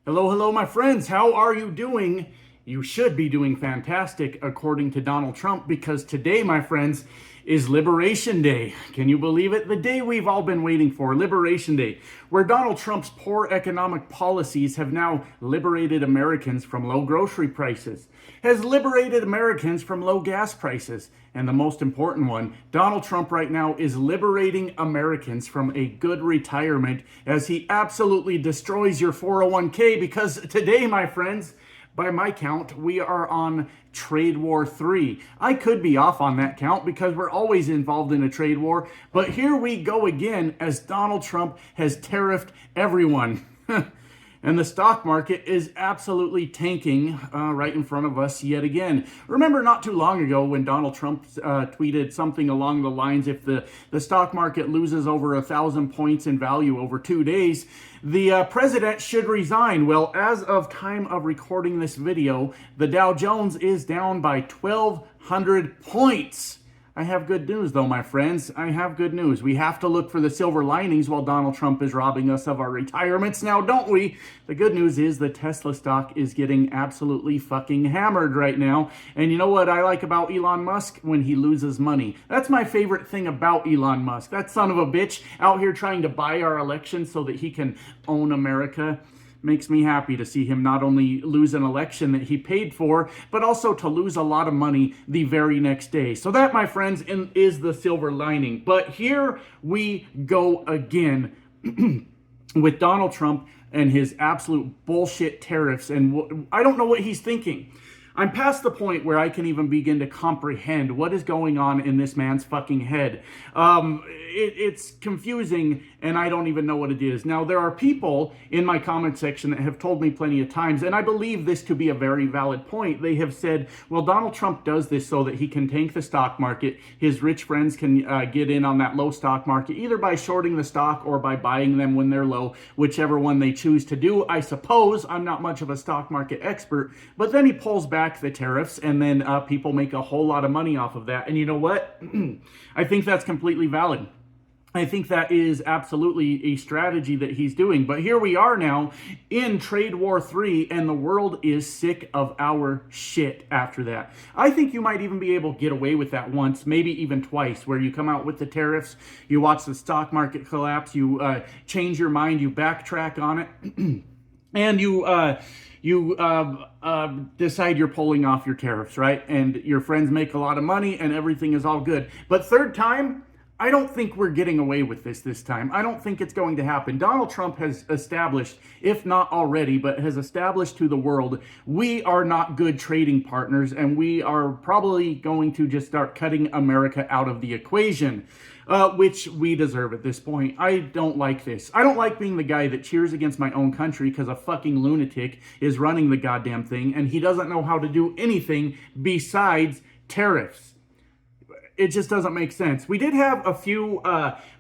Hello, hello, my friends. How are you doing? You should be doing fantastic, according to Donald Trump, because today, my friends, is Liberation Day. Can you believe it? The day we've all been waiting for, Liberation Day, where Donald Trump's poor economic policies have now liberated Americans from low grocery prices, has liberated Americans from low gas prices, and the most important one, Donald Trump right now is liberating Americans from a good retirement as he absolutely destroys your 401k, because today, my friends, by my count, we are on Trade War 3. I could be off on that count because we're always involved in a trade war, but here we go again as Donald Trump has tariffed everyone. And the stock market is absolutely tanking right in front of us yet again. Remember not too long ago when Donald Trump tweeted something along the lines, if the stock market loses over 1,000 points in value over 2 days, the president should resign. Well, as of time of recording this video, the Dow Jones is down by 1,200 points. I have good news, though, my friends. I have good news. We have to look for the silver linings while Donald Trump is robbing us of our retirements now, don't we? The good news is the Tesla stock is getting absolutely fucking hammered right now. And you know what I like about Elon Musk? When he loses money. That's my favorite thing about Elon Musk. That son of a bitch out here trying to buy our elections so that he can own America. Makes me happy to see him not only lose an election that he paid for, but also to lose a lot of money the very next day. So that, my friends, is the silver lining. But here we go again with Donald Trump and his absolute bullshit tariffs. And I don't know what he's thinking. I'm past the point where I can even begin to comprehend what is going on in this man's fucking head. It's confusing, and I don't even know what it is. Now, there are people in my comment section that have told me plenty of times, and I believe this to be a very valid point. They have said, well, Donald Trump does this so that he can tank the stock market. His rich friends can get in on that low stock market, either by shorting the stock or by buying them when they're low, whichever one they choose to do. I suppose I'm not much of a stock market expert, but then he pulls back the tariffs, and then people make a whole lot of money off of that. And you know what? I think that's completely valid. I think that is absolutely a strategy that he's doing. But here we are now in Trade War 3, and the world is sick of our shit after that. I think you might even be able to get away with that once, maybe even twice, where you come out with the tariffs, you watch the stock market collapse, you change your mind, you backtrack on it, and you decide you're pulling off your tariffs, right? And your friends make a lot of money and everything is all good. But third time, I don't think we're getting away with this time. I don't think it's going to happen. Donald Trump has established, if not already, but has established to the world, we are not good trading partners, and we are probably going to just start cutting America out of the equation, which we deserve at this point. I don't like this. I don't like being the guy that cheers against my own country because a fucking lunatic is running the goddamn thing, and he doesn't know how to do anything besides tariffs. It just doesn't make sense. We did have a few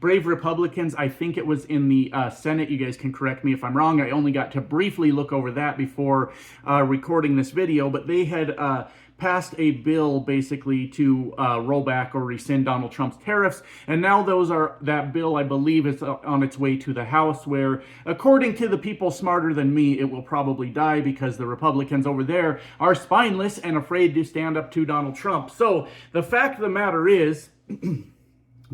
brave Republicans. I think it was in the Senate. You guys can correct me if I'm wrong. I only got to briefly look over that before recording this video, but they had passed a bill basically to roll back or rescind Donald Trump's tariffs. And now that bill, I believe, is on its way to the House, where, according to the people smarter than me, it will probably die because the Republicans over there are spineless and afraid to stand up to Donald Trump. So the fact of the matter is,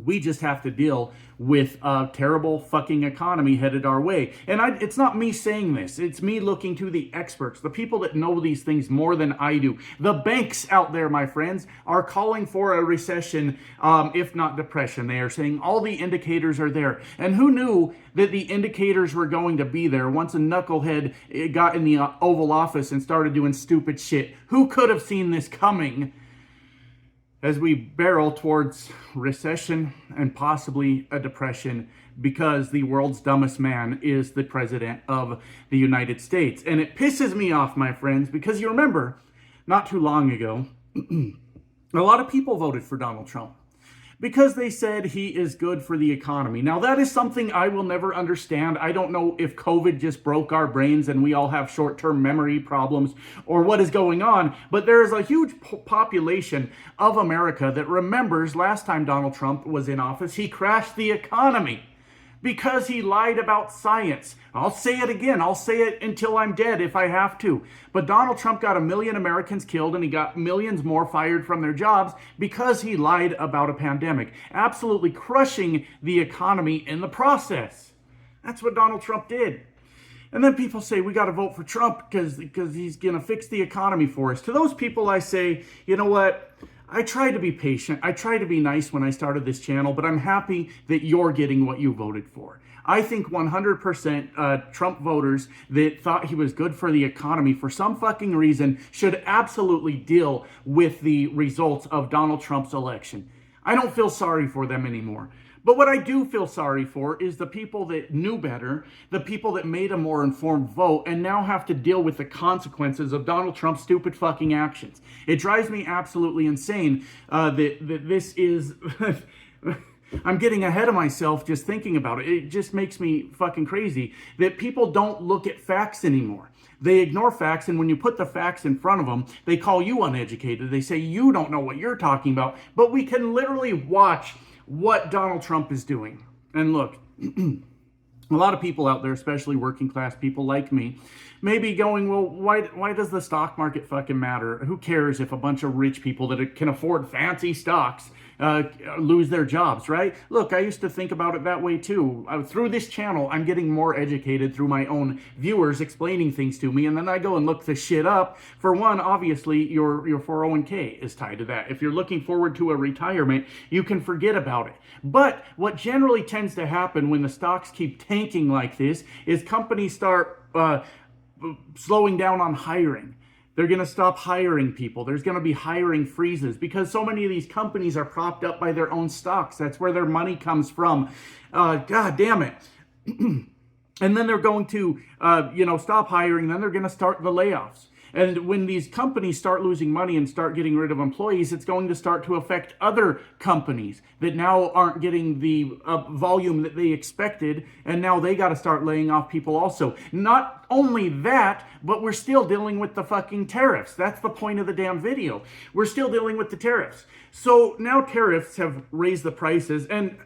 we just have to deal with a terrible fucking economy headed our way. And it's not me saying this. It's me looking to the experts, the people that know these things more than I do. The banks out there, my friends, are calling for a recession, if not depression. They are saying all the indicators are there. And who knew that the indicators were going to be there once a knucklehead got in the Oval Office and started doing stupid shit? Who could have seen this coming? As we barrel towards recession and possibly a depression, because the world's dumbest man is the president of the United States. And it pisses me off, my friends, because you remember, not too long ago, a lot of people voted for Donald Trump because they said he is good for the economy. Now, that is something I will never understand. I don't know if COVID just broke our brains and we all have short-term memory problems or what is going on, but there is a huge population of America that remembers last time Donald Trump was in office, he crashed the economy. because he lied about science. I'll say it again. I'll say it until I'm dead if I have to. But Donald Trump got 1 million Americans killed and he got millions more fired from their jobs because he lied about a pandemic, absolutely crushing the economy in the process. That's what Donald Trump did. And then people say, we got to vote for Trump because he's going to fix the economy for us. To those people, I say, you know what? I tried to be patient. I tried to be nice when I started this channel, but I'm happy that you're getting what you voted for. I think 100% Trump voters that thought he was good for the economy for some fucking reason should absolutely deal with the results of Donald Trump's election. I don't feel sorry for them anymore. But what I do feel sorry for is the people that knew better, the people that made a more informed vote, and now have to deal with the consequences of Donald Trump's stupid fucking actions. It drives me absolutely insane that this is... I'm getting ahead of myself just thinking about it. It just makes me fucking crazy that people don't look at facts anymore. They ignore facts, and when you put the facts in front of them, they call you uneducated. They say you don't know what you're talking about. But we can literally watch what Donald Trump is doing. And look, a lot of people out there, especially working class people like me, may be going, well, why does the stock market fucking matter? Who cares if a bunch of rich people that can afford fancy stocks lose their jobs, right? Look, I used to think about it that way too. Through this channel, I'm getting more educated through my own viewers explaining things to me, and then I go and look this shit up. For one, obviously, your 401k is tied to that. If you're looking forward to a retirement, you can forget about it. But what generally tends to happen when the stocks keep tanking like this is companies start slowing down on hiring. They're going to stop hiring people. There's going to be hiring freezes because so many of these companies are propped up by their own stocks. That's where their money comes from. God damn it. And then they're going to, stop hiring. Then they're going to start the layoffs. And when these companies start losing money and start getting rid of employees, it's going to start to affect other companies that now aren't getting the volume that they expected. And now they got to start laying off people also. Not only that, but we're still dealing with the fucking tariffs. That's the point of the damn video. We're still dealing with the tariffs. So now tariffs have raised the prices. And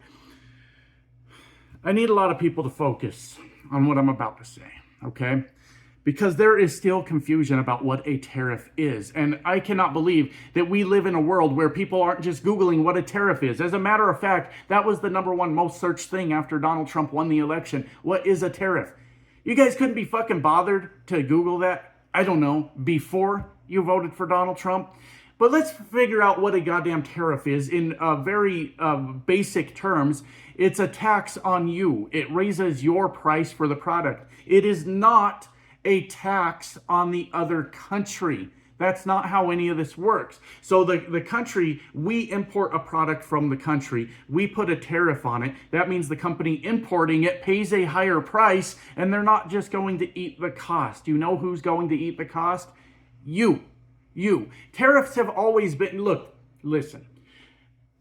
I need a lot of people to focus on what I'm about to say, okay? Because there is still confusion about what a tariff is. And I cannot believe that we live in a world where people aren't just Googling what a tariff is. As a matter of fact, that was the #1 most searched thing after Donald Trump won the election. What is a tariff? You guys couldn't be fucking bothered to Google that, I don't know, before you voted for Donald Trump? But let's figure out what a goddamn tariff is in very basic terms. It's a tax on you. It raises your price for the product. It is not a tax on the other country. That's not how any of this works. So the country, we import a product from the country. We put a tariff on it. That means the company importing it pays a higher price, and they're not just going to eat the cost. You know who's going to eat the cost? You. Tariffs have always been, look, listen.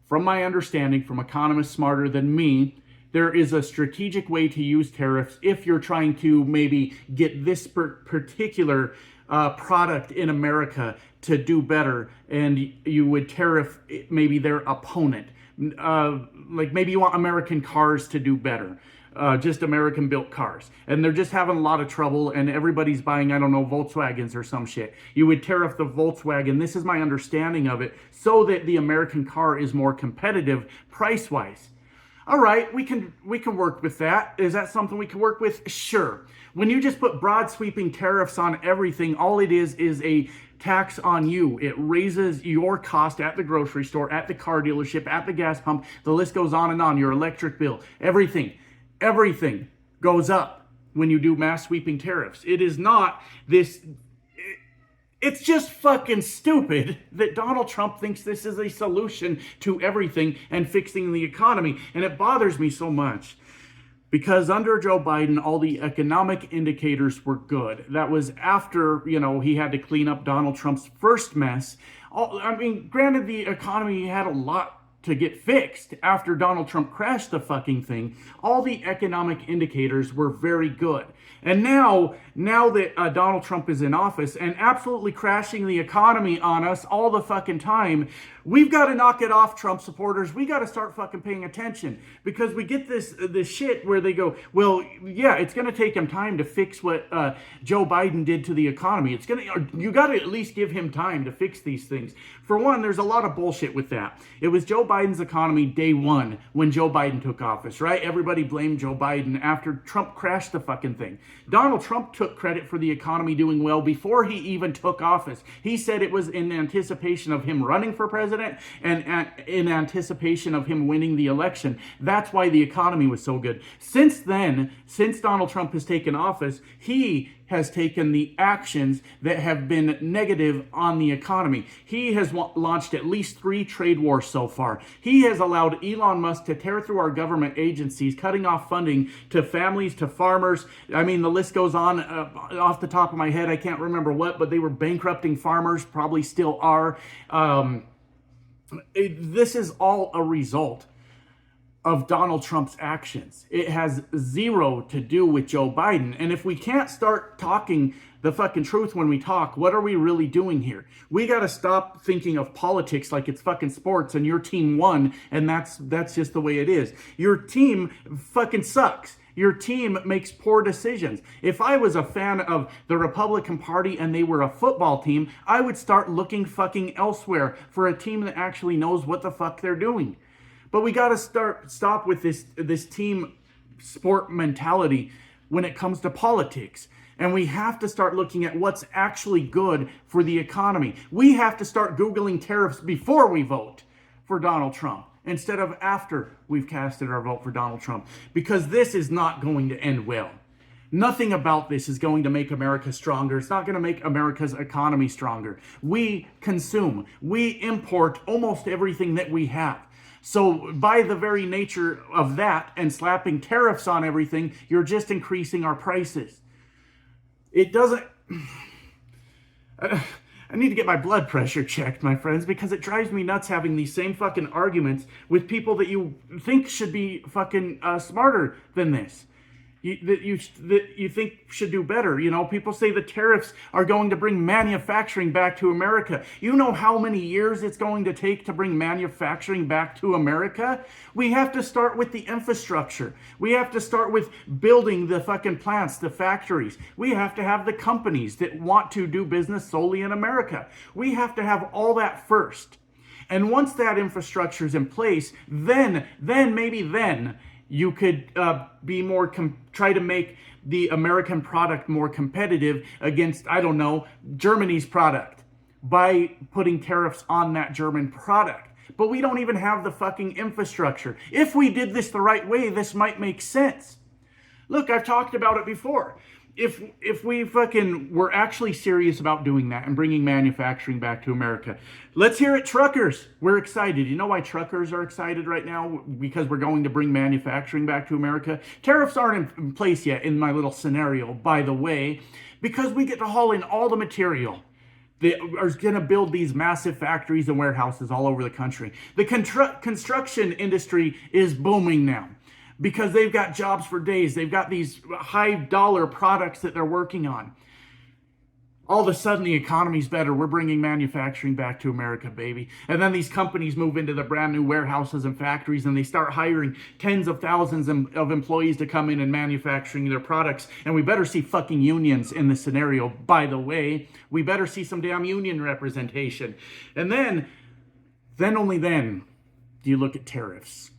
From my understanding, from economists smarter than me, there is a strategic way to use tariffs if you're trying to maybe get this particular product in America to do better, and you would tariff maybe their opponent. Like maybe you want American cars to do better, just American built cars, and they're just having a lot of trouble and everybody's buying, I don't know, Volkswagens or some shit. You would tariff the Volkswagen, this is my understanding of it, so that the American car is more competitive price-wise. All right, we can work with that. Is that something we can work with? Sure. When you just put broad sweeping tariffs on everything, all it is a tax on you. It raises your cost at the grocery store, at the car dealership, at the gas pump. The list goes on and on. Your electric bill, everything goes up when you do mass sweeping tariffs. It is not this... It's just fucking stupid that Donald Trump thinks this is a solution to everything and fixing the economy. And it bothers me so much because under Joe Biden, all the economic indicators were good. That was after, he had to clean up Donald Trump's first mess. Granted, the economy had a lot to get fixed after Donald Trump crashed the fucking thing, all the economic indicators were very good. And now that Donald Trump is in office and absolutely crashing the economy on us all the fucking time, we've got to knock it off, Trump supporters. We got to start fucking paying attention, because we get this shit where they go, well, yeah, it's going to take him time to fix what Joe Biden did to the economy. You got to at least give him time to fix these things. For one, there's a lot of bullshit with that. It was Joe Biden's economy day one when Joe Biden took office, right? Everybody blamed Joe Biden after Trump crashed the fucking thing. Donald Trump took credit for the economy doing well before he even took office. He said it was in anticipation of him running for president and in anticipation of him winning the election. That's why the economy was so good. Since then, since Donald Trump has taken office, he has taken the actions that have been negative on the economy. He has launched at least 3 trade wars so far. He has allowed Elon Musk to tear through our government agencies, cutting off funding to families, to farmers. I mean, the list goes on. Off the top of my head, I can't remember what, but they were bankrupting farmers, probably still are. This is all a result of Donald Trump's actions. It has zero to do with Joe Biden. And if we can't start talking the fucking truth when we talk, what are we really doing here? We got to stop thinking of politics like it's fucking sports and your team won and that's just the way it is. Your team fucking sucks. Your team makes poor decisions. If I was a fan of the Republican Party and they were a football team, I would start looking fucking elsewhere for a team that actually knows what the fuck they're doing. But we got to stop with this team sport mentality when it comes to politics. And we have to start looking at what's actually good for the economy. We have to start Googling tariffs before we vote for Donald Trump, instead of after we've casted our vote for Donald Trump. Because this is not going to end well. Nothing about this is going to make America stronger. It's not going to make America's economy stronger. We consume. We import almost everything that we have. So by the very nature of that and slapping tariffs on everything, you're just increasing our prices. It doesn't... I need to get my blood pressure checked, my friends, because it drives me nuts having these same fucking arguments with people that you think should be fucking smarter than this. That you think should do better. You know, people say the tariffs are going to bring manufacturing back to America. You know how many years it's going to take to bring manufacturing back to America? We have to start with the infrastructure. We have to start with building the fucking plants, the factories. We have to have the companies that want to do business solely in America. We have to have all that first. And once that infrastructure is in place, then you could be more try to make the American product more competitive against, I don't know, Germany's product by putting tariffs on that German product. But we don't even have the fucking infrastructure. If we did this the right way, this might make sense. Look, I've talked about it before. If we fucking were actually serious about doing that and bringing manufacturing back to America, let's hear it, truckers. We're excited. You know why truckers are excited right now? Because we're going to bring manufacturing back to America. Tariffs aren't in place yet in my little scenario, by the way, because we get to haul in all the material. They are going to build these massive factories and warehouses all over the country. The construction industry is booming now, because they've got jobs for days. They've got these high dollar products that they're working on. All of a sudden, the economy's better. We're bringing manufacturing back to America, baby. And then these companies move into the brand new warehouses and factories, and they start hiring tens of thousands of employees to come in and manufacturing their products. And we better see fucking unions in this scenario, by the way. We better see some damn union representation. And then only then, do you look at tariffs.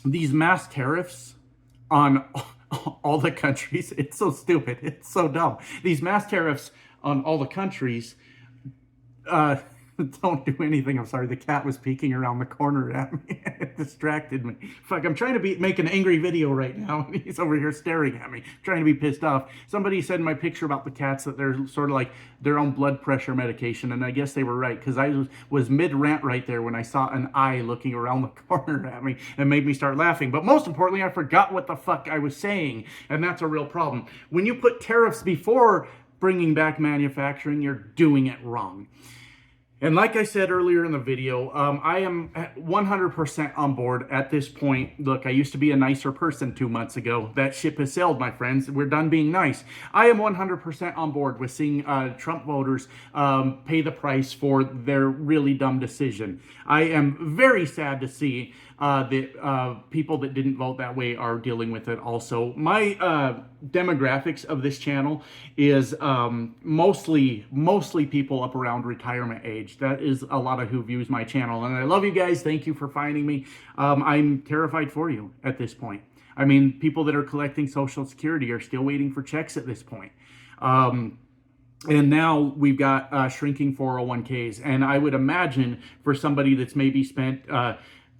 These mass tariffs on all the countries, it's so stupid, it's so dumb. These mass tariffs on all the countries don't do anything. I'm sorry, the cat was peeking around the corner at me. It distracted me. Fuck, I'm trying to make an angry video right now, and he's over here staring at me, trying to be pissed off. Somebody said in my picture about the cats that they're sort of like their own blood pressure medication, and I guess they were right, because I was mid-rant right there when I saw an eye looking around the corner at me and made me start laughing. But most importantly, I forgot what the fuck I was saying, and that's a real problem. When you put tariffs before bringing back manufacturing, you're doing it wrong. And like I said earlier in the video, I am 100% on board at this point. Look, I used to be a nicer person 2 months ago. That ship has sailed, my friends. We're done being nice. I am 100% on board with seeing Trump voters pay the price for their really dumb decision. I am very sad to see that people that didn't vote that way are dealing with it also. My demographics of this channel is mostly people up around retirement age. That is a lot of who views my channel, and I love you guys. Thank you for finding me. I'm terrified for you at this point. I mean, people that are collecting Social Security are still waiting for checks at this point. And now we've got shrinking 401ks. And I would imagine for somebody that's maybe spent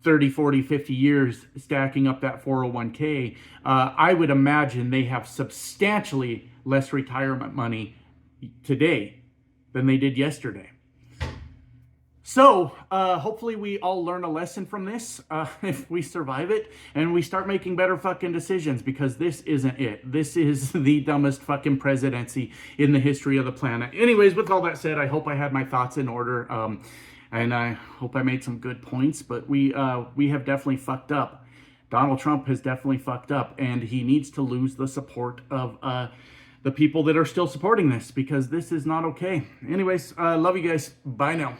30, 40, 50 years stacking up that 401k, I would imagine they have substantially less retirement money today than they did yesterday. So hopefully we all learn a lesson from this if we survive it, and we start making better fucking decisions, because this isn't it. This is the dumbest fucking presidency in the history of the planet. Anyways, with all that said, I hope I had my thoughts in order, and I hope I made some good points, but we have definitely fucked up. Donald Trump has definitely fucked up, and he needs to lose the support of the people that are still supporting this, because this is not okay. Anyways, love you guys. Bye now.